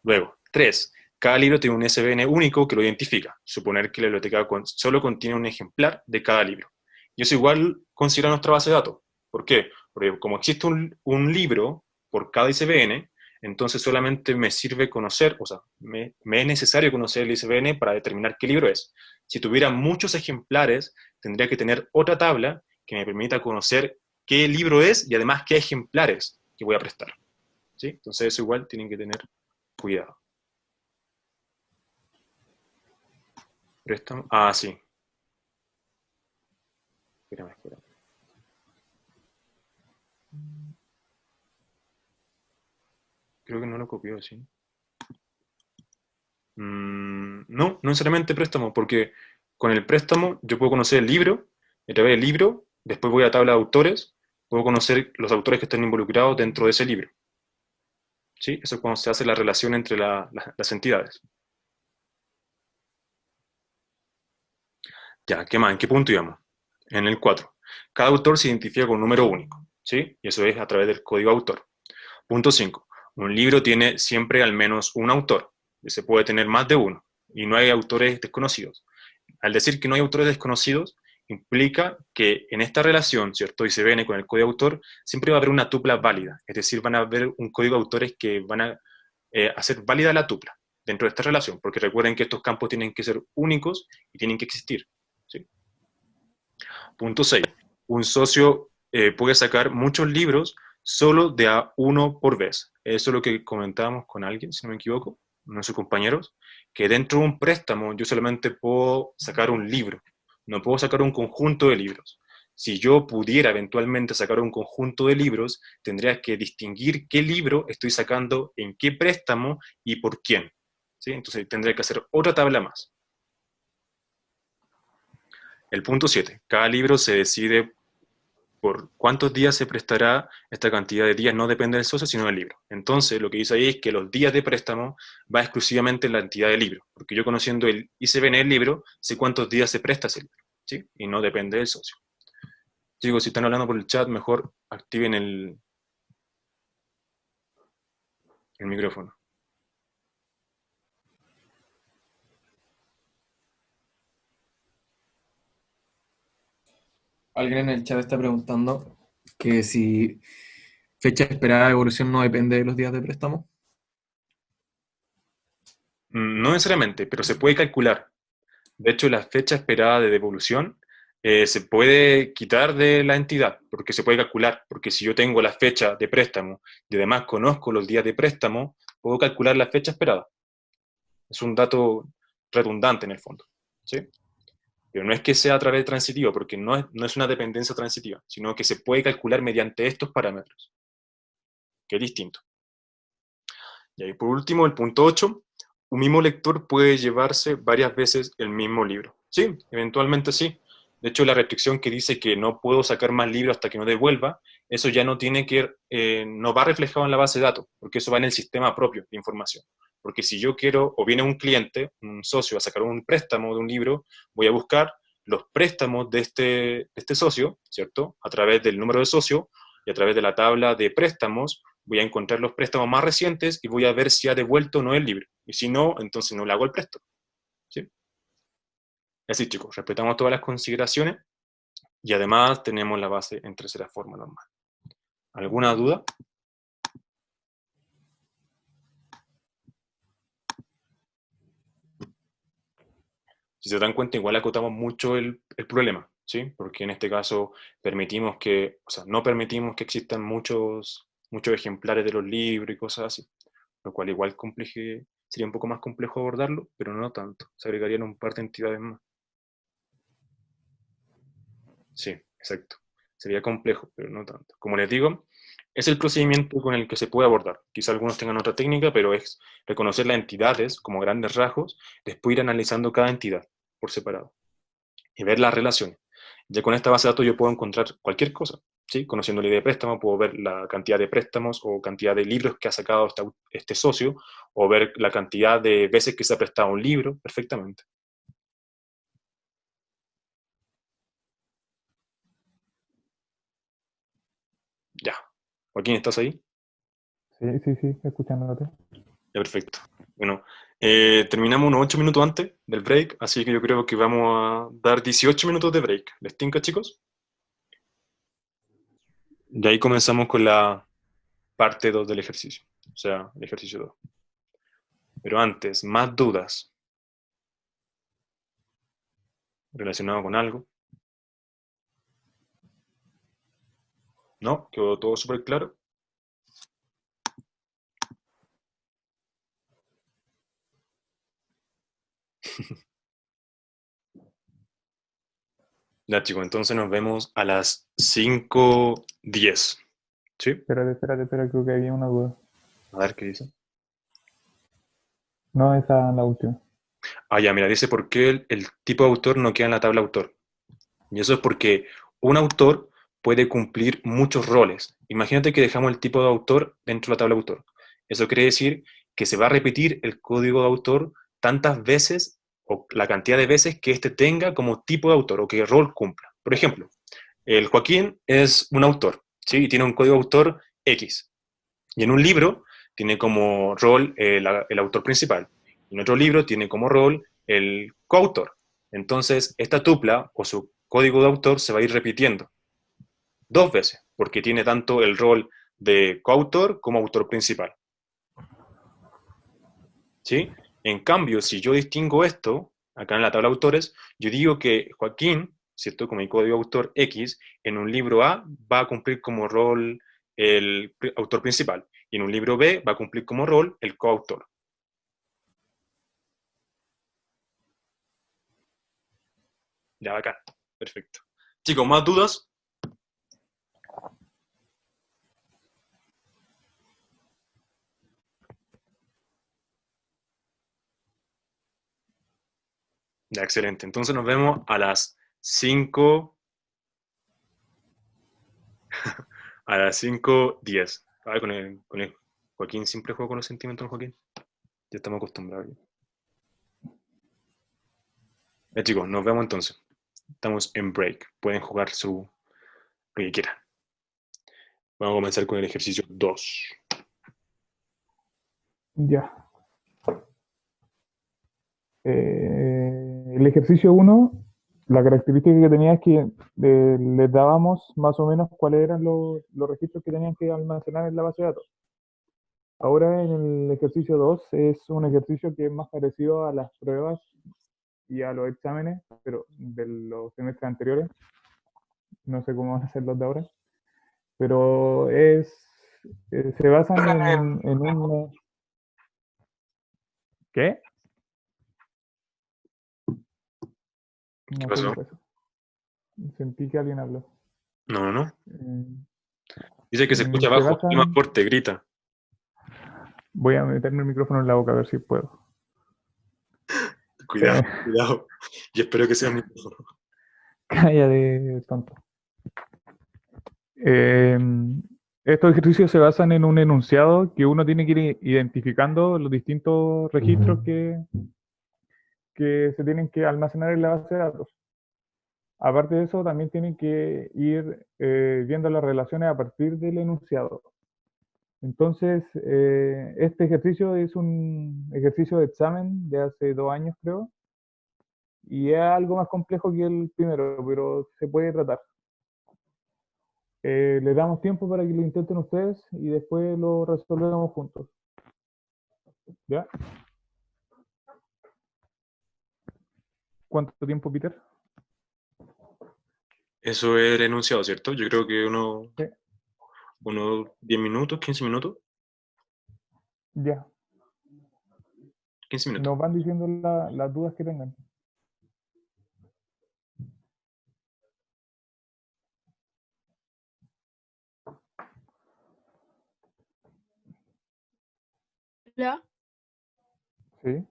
Luego, 3. Cada libro tiene un ISBN único que lo identifica. Suponer que la biblioteca solo contiene un ejemplar de cada libro. Y eso igual considera nuestra base de datos. ¿Por qué? Porque como existe un libro por cada ISBN, entonces solamente me sirve conocer, o sea, me es necesario conocer el ISBN para determinar qué libro es. Si tuviera muchos ejemplares, tendría que tener otra tabla que me permita conocer qué libro es y además qué ejemplares que voy a prestar, ¿sí? Entonces eso igual tienen que tener cuidado. Préstamo. Ah, sí. Espérame. Creo que no lo copió, ¿sí? No, no necesariamente préstamo, porque con el préstamo yo puedo conocer el libro, y a través del libro, después voy a la tabla de autores, puedo conocer los autores que están involucrados dentro de ese libro, ¿sí? Eso es cuando se hace la relación entre las entidades. Ya, ¿qué más? ¿En qué punto íbamos? En el 4. Cada autor se identifica con un número único, ¿sí? Y eso es a través del código autor. Punto 5. Un libro tiene siempre al menos un autor. Se puede tener más de uno, y no hay autores desconocidos. Al decir que no hay autores desconocidos, implica que en esta relación, ¿cierto? ICBN con el código autor, siempre va a haber una tupla válida, es decir, van a haber un código de autores que van a hacer válida la tupla dentro de esta relación, porque recuerden que estos campos tienen que ser únicos y tienen que existir, ¿sí? Punto 6. Un socio puede sacar muchos libros solo de a uno por vez. Eso es lo que comentábamos con alguien, si no me equivoco, nuestros compañeros, que dentro de un préstamo yo solamente puedo sacar un libro, no puedo sacar un conjunto de libros. Si yo pudiera eventualmente sacar un conjunto de libros, tendría que distinguir qué libro estoy sacando, en qué préstamo y por quién, ¿sí? Entonces tendría que hacer otra tabla más. El punto 7. Cada libro se decide por cuántos días se prestará. Esta cantidad de días no depende del socio, sino del libro. Entonces, lo que dice ahí es que los días de préstamo va exclusivamente en la entidad del libro, porque yo conociendo el ICBN del libro, sé cuántos días se presta ese libro, ¿sí? Y no depende del socio. Chicos, si están hablando por el chat, mejor activen el micrófono. Alguien en el chat está preguntando que si fecha esperada de evolución no depende de los días de préstamo. No necesariamente, pero se puede calcular. De hecho, la fecha esperada de devolución se puede quitar de la entidad, porque se puede calcular, porque si yo tengo la fecha de préstamo y además conozco los días de préstamo, puedo calcular la fecha esperada. Es un dato redundante en el fondo, ¿sí? Pero no es que sea a través de transitivo, porque no es una dependencia transitiva, sino que se puede calcular mediante estos parámetros, que es distinto. Y ahí por último, el punto 8, un mismo lector puede llevarse varias veces el mismo libro. Sí, eventualmente sí. De hecho, la restricción que dice que no puedo sacar más libros hasta que no devuelva, eso ya no tiene que, no va reflejado en la base de datos, porque eso va en el sistema propio de información. Porque si yo quiero, o viene un cliente, un socio, a sacar un préstamo de un libro, voy a buscar los préstamos de este socio, ¿cierto? A través del número de socio y a través de la tabla de préstamos, voy a encontrar los préstamos más recientes y voy a ver si ha devuelto o no el libro. Y si no, entonces no le hago el préstamo, ¿sí? Así, chicos, respetamos todas las consideraciones y además tenemos la base en tercera forma normal. ¿Alguna duda? Si se dan cuenta, igual acotamos mucho el problema, ¿sí? Porque en este caso permitimos que, o sea, no permitimos que existan muchos ejemplares de los libros y cosas así, lo cual igual sería un poco más complejo abordarlo, pero no tanto. Se agregarían un par de entidades más. Sí, exacto. Sería complejo, pero no tanto. Como les digo, es el procedimiento con el que se puede abordar. Quizá algunos tengan otra técnica, pero es reconocer las entidades como grandes rasgos, después ir analizando cada entidad por separado y ver las relaciones. Ya con esta base de datos yo puedo encontrar cualquier cosa, ¿sí? Conociendo la idea de préstamo, puedo ver la cantidad de préstamos o cantidad de libros que ha sacado este socio, o ver la cantidad de veces que se ha prestado un libro, perfectamente. Ya. Joaquín, ¿estás ahí? Sí, escuchándote. Ya, perfecto. Bueno, terminamos unos 8 minutos antes del break, así que yo creo que vamos a dar 18 minutos de break. ¿Les tinca, chicos? Y ahí comenzamos con la parte 2 del ejercicio, o sea, el ejercicio 2. Pero antes, más dudas relacionadas con algo. ¿No? ¿Quedó todo súper claro? Ya, chicos, entonces nos vemos a las 5:10. ¿Sí? Espérate, creo que había una duda. A ver qué dice. No, esa es la última. Ah, ya, mira, dice por qué el tipo de autor no queda en la tabla autor. Y eso es porque un autor puede cumplir muchos roles. Imagínate que dejamos el tipo de autor dentro de la tabla autor. Eso quiere decir que se va a repetir el código de autor tantas veces o la cantidad de veces que éste tenga como tipo de autor o que rol cumpla. Por ejemplo, el Joaquín es un autor, ¿sí? Y tiene un código de autor X. Y en un libro tiene como rol el autor principal. En otro libro tiene como rol el coautor. Entonces, esta tupla o su código de autor se va a ir repitiendo dos veces, porque tiene tanto el rol de coautor como autor principal. ¿Sí? En cambio, si yo distingo esto, acá en la tabla de autores, yo digo que Joaquín, ¿cierto? Como mi código de autor X, en un libro A va a cumplir como rol el autor principal, y en un libro B va a cumplir como rol el coautor. Ya, bacán. Perfecto. Chicos, ¿más dudas? Ya, excelente. Entonces nos vemos a las 5, a las 5:10. Ah, con el Joaquín, siempre juego con los sentimientos, Joaquín. Ya estamos acostumbrados. Ya, chicos, nos vemos entonces. Estamos en break. Pueden jugar lo que quieran. Vamos a comenzar con el ejercicio 2. Ya. El ejercicio 1, la característica que tenía es que les dábamos más o menos cuáles eran los registros que tenían que almacenar en la base de datos. Ahora en el ejercicio 2 es un ejercicio que es más parecido a las pruebas y a los exámenes, pero de los semestres anteriores. No sé cómo van a ser los de ahora, pero se basan en un... ¿Qué? ¿Qué No sé pasó? qué fue eso. Sentí que alguien habló. No, no. Eh, Dice que se escucha se abajo. Más basan... fuerte, grita. Voy a meterme el micrófono en la boca a ver si puedo. Cuidado, cuidado. Y espero que sea mi micrófono. Cállate, tonto. Eh, Estos ejercicios se basan en un enunciado que uno tiene que ir identificando los distintos registros que se tienen que almacenar en la base de datos. Aparte de eso, también tienen que ir viendo las relaciones a partir del enunciado. Entonces, este ejercicio es un ejercicio de examen de hace 2 años, creo, y es algo más complejo que el primero, pero se puede tratar. Les damos tiempo para que lo intenten ustedes y después lo resolvemos juntos. ¿Ya? ¿Cuánto tiempo, Peter? Eso es el enunciado, ¿cierto? Yo creo que Sí. unos 10 minutos, 15 minutos. Ya. 15 minutos. Nos van diciendo las dudas que tengan. Hola. Sí.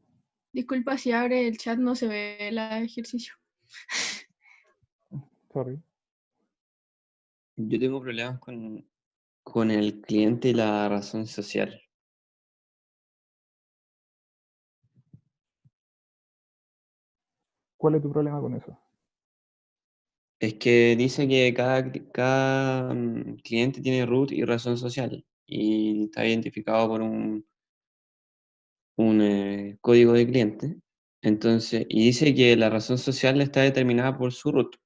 Disculpa si abre el chat, no se ve el ejercicio. Sorry. Yo tengo problemas con el cliente y la razón social. ¿Cuál es tu problema con eso? Es que dice que cada cliente tiene root y razón social y está identificado por un código de cliente. Entonces, y dice que la razón social está determinada por su root.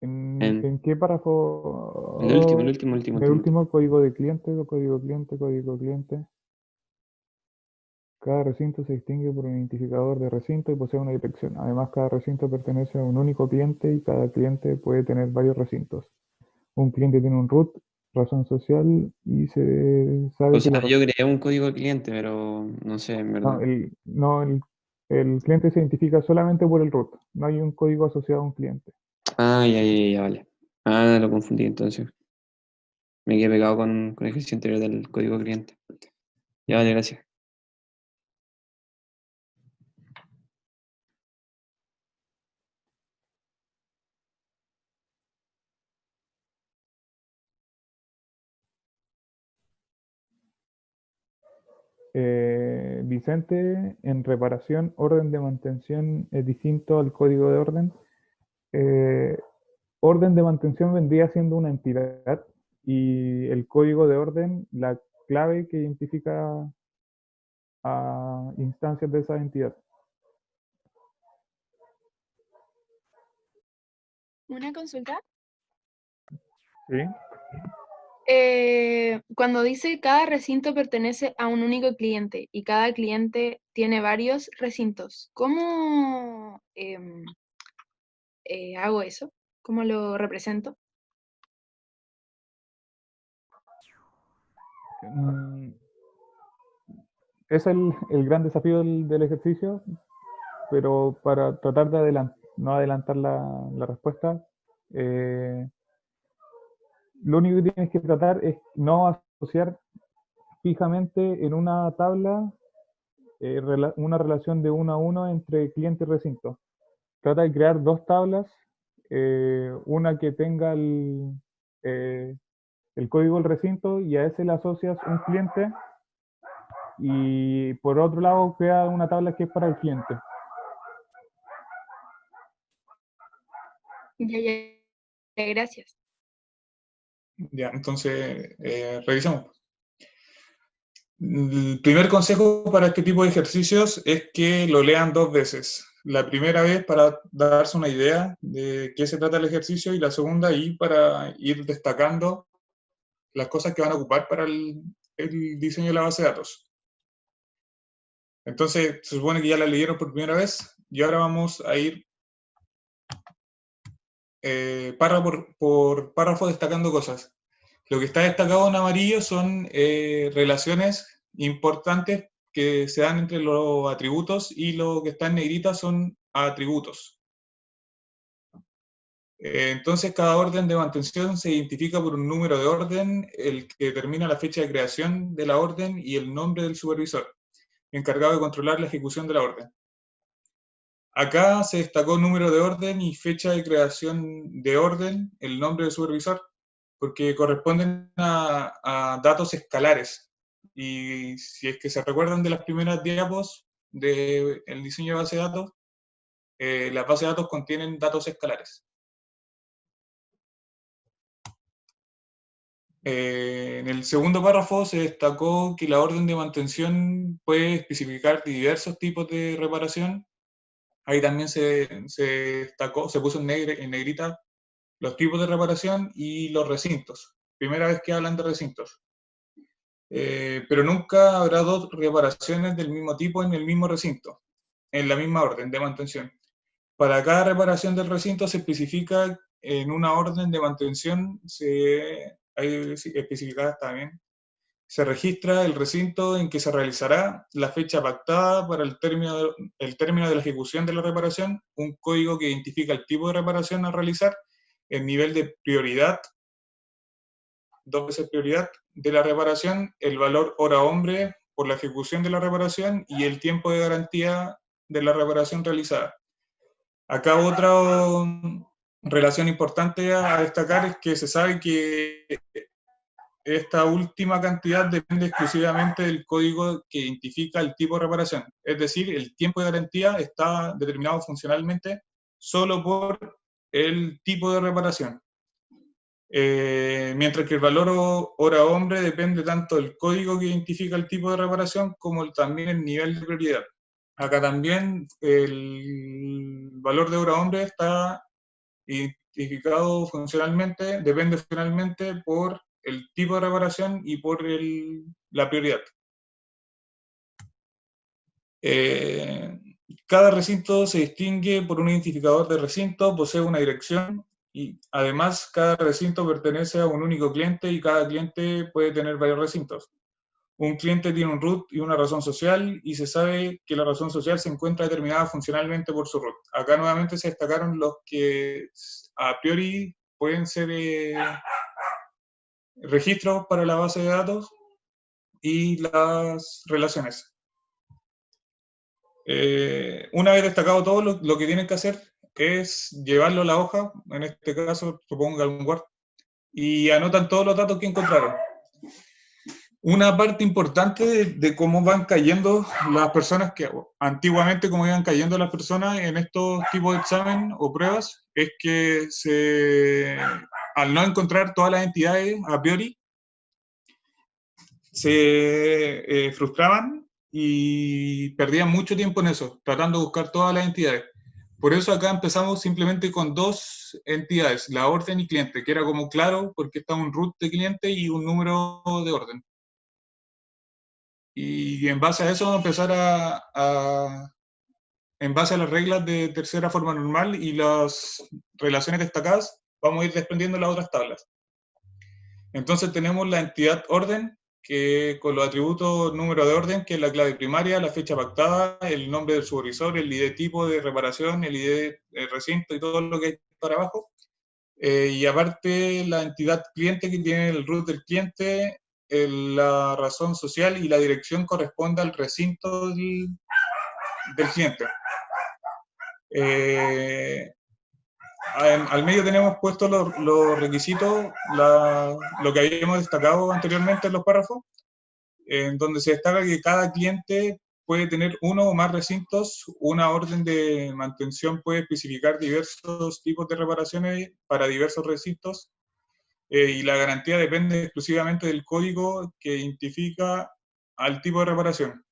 En ¿En qué párrafo? el último, el Oh, último, último, en el último. último, código de cliente, código cliente, código cliente. Cada recinto se distingue por un identificador de recinto y posee una dirección. Además, cada recinto pertenece a un único cliente y cada cliente puede tener varios recintos. Un cliente tiene un root, razón social y se sabe O que sea, la yo creé un código de cliente, pero no sé, en no, verdad. el cliente se identifica solamente por el root. No hay un código asociado a un cliente. Ah, ya, vale. Ah, lo confundí entonces. Me quedé pegado con el ejercicio anterior del código de cliente. Ya, vale, gracias. Vicente, en reparación, orden de mantención es distinto al código de orden. Eh, Orden de mantención vendría siendo una entidad y el código de orden, la clave que identifica a instancias de esa entidad. Una consulta. ¿Sí? Cuando dice cada recinto pertenece a un único cliente y cada cliente tiene varios recintos, ¿cómo hago eso? ¿Cómo lo represento? Mm, Es el gran desafío del ejercicio, pero para tratar de no adelantar la respuesta, lo único que tienes que tratar es no asociar fijamente en una tabla una relación de 1 a 1 entre cliente y recinto. Trata de crear dos tablas, una que tenga el código del recinto y a ese le asocias un cliente, y por otro lado crea una tabla que es para el cliente. Ya, gracias. Ya, entonces, revisamos. El primer consejo para este tipo de ejercicios es que lo lean 2 veces. La primera vez para darse una idea de qué se trata el ejercicio, y la segunda ahí para ir destacando las cosas que van a ocupar para el diseño de la base de datos. Entonces, se supone que ya la leyeron por primera vez y ahora vamos a ir párrafo por párrafo destacando cosas. Lo que está destacado en amarillo son relaciones importantes que se dan entre los atributos, y lo que está en negrita son atributos. Entonces, cada orden de mantención se identifica por un número de orden, el que determina la fecha de creación de la orden y el nombre del supervisor, encargado de controlar la ejecución de la orden. Acá se destacó número de orden y fecha de creación de orden, el nombre del supervisor, porque corresponden a datos escalares. Y si es que se recuerdan de las primeras diapos del diseño de base de datos, las bases de datos contienen datos escalares. En el segundo párrafo se destacó que la orden de mantención puede especificar diversos tipos de reparación. Ahí también se destacó, se puso en negrita los tipos de reparación y los recintos. Primera vez que hablan de recintos. Pero nunca habrá 2 reparaciones del mismo tipo en el mismo recinto, en la misma orden de mantención. Para cada reparación del recinto se especifica en una orden de mantención, hay especificadas también, se registra el recinto en que se realizará, la fecha pactada para el término de la ejecución de la reparación, un código que identifica el tipo de reparación a realizar, el nivel de prioridad, 2 veces prioridad de la reparación, el valor hora-hombre por la ejecución de la reparación y el tiempo de garantía de la reparación realizada. Acá otra relación importante a destacar es que se sabe que esta última cantidad depende exclusivamente del código que identifica el tipo de reparación. Es decir, el tiempo de garantía está determinado funcionalmente solo por el tipo de reparación. Mientras que el valor hora-hombre depende tanto del código que identifica el tipo de reparación como también el nivel de prioridad. Acá también el valor de hora-hombre está identificado funcionalmente, depende funcionalmente por el tipo de reparación y por la prioridad. Cada recinto se distingue por un identificador de recinto, posee una dirección, y además cada recinto pertenece a un único cliente y cada cliente puede tener varios recintos. Un cliente tiene un root y una razón social, y se sabe que la razón social se encuentra determinada funcionalmente por su root. Acá nuevamente se destacaron los que a priori pueden ser registros para la base de datos y las relaciones. Una vez destacado todo, lo que tienen que hacer es llevarlo a la hoja, en este caso supongo algún Word, y anotan todos los datos que encontraron. Una parte importante de cómo van cayendo las personas, que antiguamente cómo iban cayendo las personas en estos tipos de examen o pruebas, es que al no encontrar todas las entidades a priori, se frustraban y perdían mucho tiempo en eso, tratando de buscar todas las entidades. Por eso acá empezamos simplemente con dos entidades, la orden y cliente, que era como claro porque está un root de cliente y un número de orden. Y en base a eso vamos a empezar en base a las reglas de tercera forma normal y las relaciones destacadas, vamos a ir desprendiendo las otras tablas. Entonces tenemos la entidad orden, que con los atributos número de orden, que es la clave primaria, la fecha pactada, el nombre del supervisor, el ID tipo de reparación, el ID de recinto y todo lo que hay para abajo. Y aparte la entidad cliente, que tiene el root del cliente, la razón social y la dirección corresponde al recinto del cliente. Al medio tenemos puestos los requisitos, lo que habíamos destacado anteriormente en los párrafos, en donde se destaca que cada cliente puede tener uno o más recintos, una orden de mantención puede especificar diversos tipos de reparaciones para diversos recintos, y la garantía depende exclusivamente del código que identifica al tipo de reparación.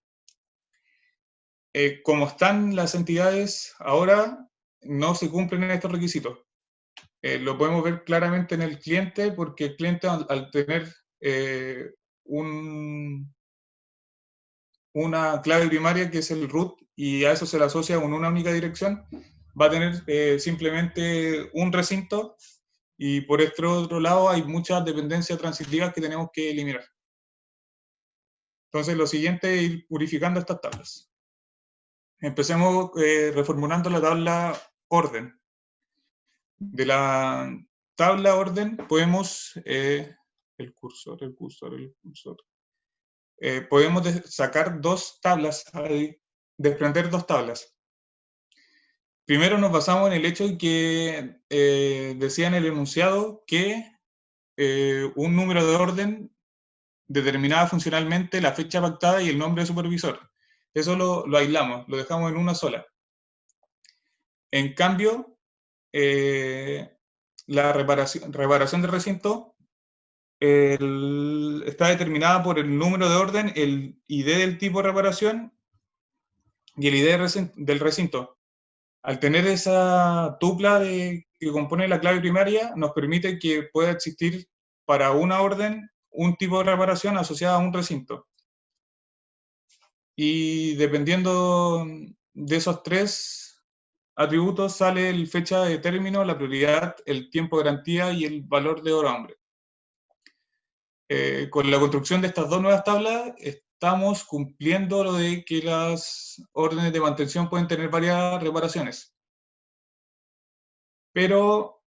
Como están las entidades ahora, no se cumplen estos requisitos. Lo podemos ver claramente en el cliente, porque el cliente al tener una clave primaria que es el root y a eso se le asocia con una única dirección, va a tener simplemente un recinto, y por este otro lado hay muchas dependencias transitivas que tenemos que eliminar. Entonces lo siguiente es ir purificando estas tablas. Empecemos reformulando la tabla orden. De la tabla orden podemos, el cursor. Podemos sacar dos tablas, desprender dos tablas. Primero nos basamos en el hecho de que decía en el enunciado que un número de orden determinaba funcionalmente la fecha pactada y el nombre del supervisor. Eso lo aislamos, lo dejamos en una sola. En cambio, la reparación del recinto está determinada por el número de orden, el ID del tipo de reparación y el ID del recinto. Al tener esa tupla que compone la clave primaria, nos permite que pueda existir para una orden un tipo de reparación asociada a un recinto. Y dependiendo de esos tres atributos sale la fecha de término, la prioridad, el tiempo de garantía y el valor de hora hombre. Con la construcción de estas dos nuevas tablas estamos cumpliendo lo de que las órdenes de mantención pueden tener varias reparaciones. Pero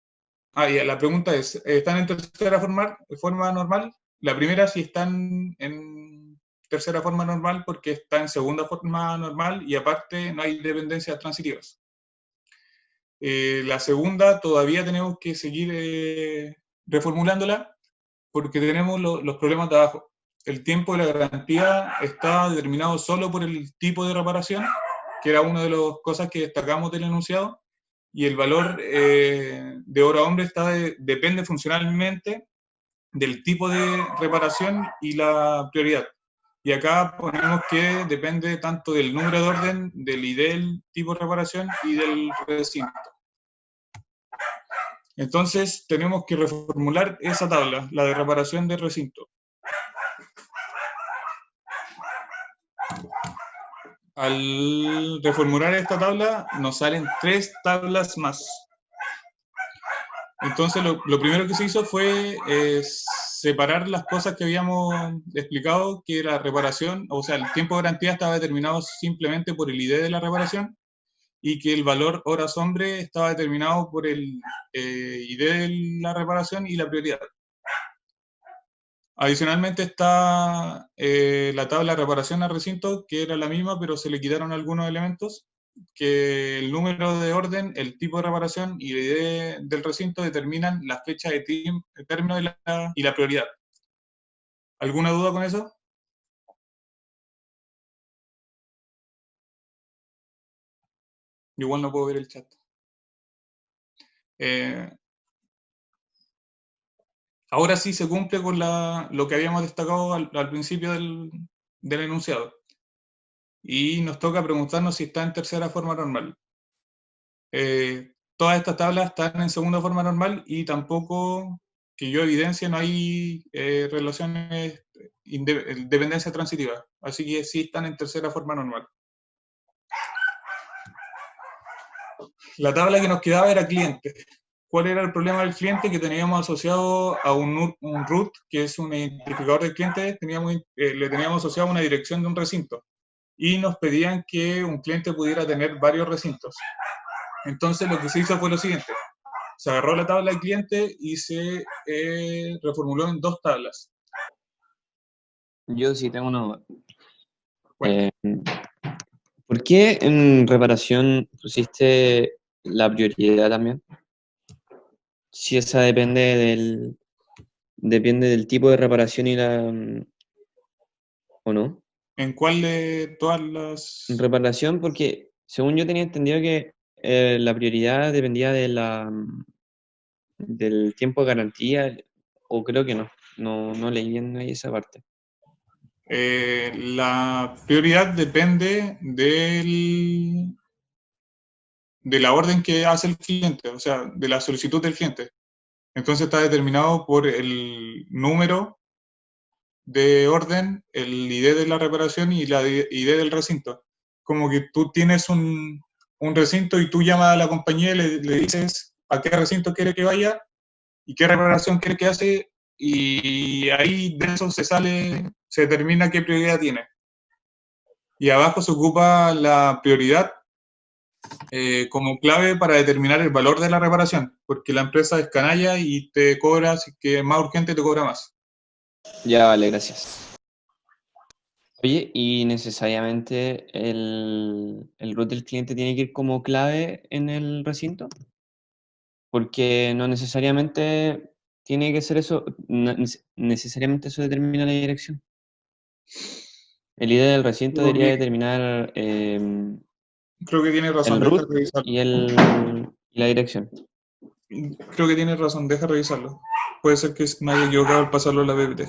la pregunta es, ¿están en tercera forma normal? La primera sí están en tercera forma normal porque está en segunda forma normal y aparte no hay dependencias transitivas. La segunda todavía tenemos que seguir reformulándola porque tenemos los problemas de abajo. El tiempo de la garantía está determinado solo por el tipo de reparación, que era una de las cosas que destacamos del enunciado, y el valor de hora hombre depende funcionalmente del tipo de reparación y la prioridad. Y acá ponemos que depende tanto del número de orden, del ID del tipo de reparación y del recinto. Entonces tenemos que reformular esa tabla, la de reparación del recinto. Al reformular esta tabla nos salen tres tablas más. Entonces lo primero que se hizo fue separar las cosas que habíamos explicado, que la reparación, o sea, el tiempo de garantía estaba determinado simplemente por el ID de la reparación, y que el valor horas hombre estaba determinado por el ID de la reparación y la prioridad. Adicionalmente está la tabla de reparación al recinto, que era la misma, pero se le quitaron algunos elementos, que el número de orden, el tipo de reparación y el ID del recinto determinan la fecha de término y la prioridad. ¿Alguna duda con eso? Igual no puedo ver el chat. Ahora sí se cumple con lo que habíamos destacado al principio del enunciado. y nos toca preguntarnos si está en tercera forma normal. Todas estas tablas están en segunda forma normal y tampoco, que yo evidencie, no hay relaciones, dependencia transitiva. Así que sí están en tercera forma normal. La tabla que nos quedaba era cliente. ¿Cuál era el problema del cliente? Que teníamos asociado a un root, que es un identificador del cliente, le teníamos asociado una dirección de un recinto. Y nos pedían que un cliente pudiera tener varios recintos. Entonces lo que se hizo fue lo siguiente. Se agarró la tabla del cliente y se reformuló en dos tablas. Yo sí tengo una duda. Bueno. ¿Por qué en reparación pusiste la prioridad también? Si esa depende del tipo de reparación y ¿o no? ¿En cuál de todas las...? Reparación, porque según yo tenía entendido que la prioridad dependía del tiempo de garantía, o creo que no leí en ahí esa parte. La prioridad depende de la orden que hace el cliente, o sea, de la solicitud del cliente. Entonces está determinado por el número de orden, el ID de la reparación y la ID del recinto. Como que tú tienes un recinto y tú llamas a la compañía y le dices a qué recinto quiere que vaya y qué reparación quiere que hace, y ahí de eso se determina qué prioridad tiene. Y abajo se ocupa la prioridad como clave para determinar el valor de la reparación, porque la empresa es canalla y te cobra, si que es más urgente, te cobra más. Ya, vale, gracias. Oye, ¿y necesariamente el root del cliente tiene que ir como clave en el recinto? Porque no necesariamente tiene que ser eso, necesariamente eso determina la dirección. El ID del recinto debería determinar Creo que tiene razón, el deja root revisarlo. y la dirección. Creo que tiene razón, deja revisarlo. Puede ser que me haya equivocado al pasarlo a la PPT.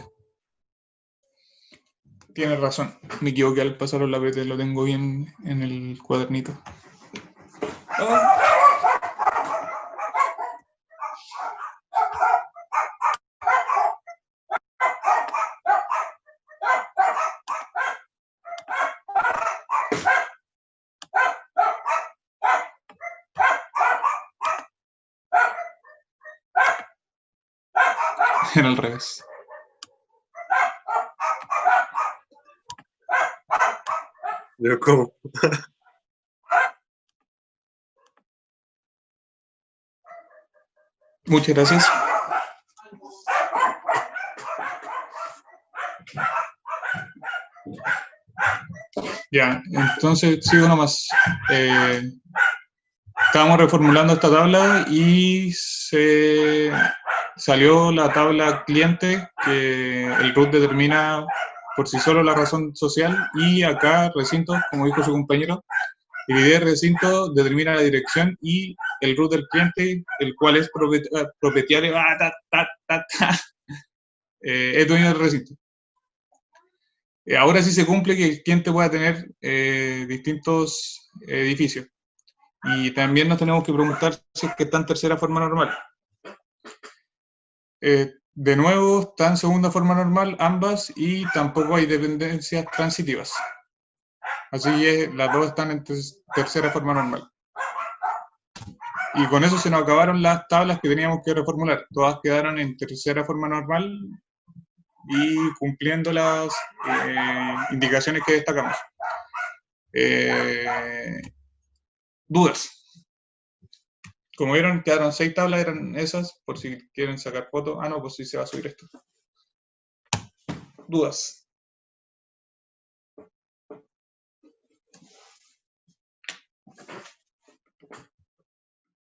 Tiene razón, me equivoqué al pasarlo a la PPT, lo tengo bien en el cuadernito. Era al revés. Pero ¿cómo? Muchas gracias. Ya, entonces sigo nomás. Estábamos reformulando esta tabla y se salió la tabla cliente, que el root determina por sí solo la razón social, y acá recinto, como dijo su compañero, el ID de recinto determina la dirección y el root del cliente, el cual es propietario, es dueño del recinto. Ahora sí se cumple que el cliente pueda tener distintos edificios. Y también nos tenemos que preguntar si es que está en tercera forma normal. De nuevo, está en segunda forma normal ambas y tampoco hay dependencias transitivas. Así que las dos están en tercera forma normal. Y con eso se nos acabaron las tablas que teníamos que reformular. Todas quedaron en tercera forma normal y cumpliendo las indicaciones que destacamos. ¿Dudas? Como vieron, quedaron 6 tablas, eran esas, por si quieren sacar fotos. Ah, no, pues sí se va a subir esto. ¿Dudas?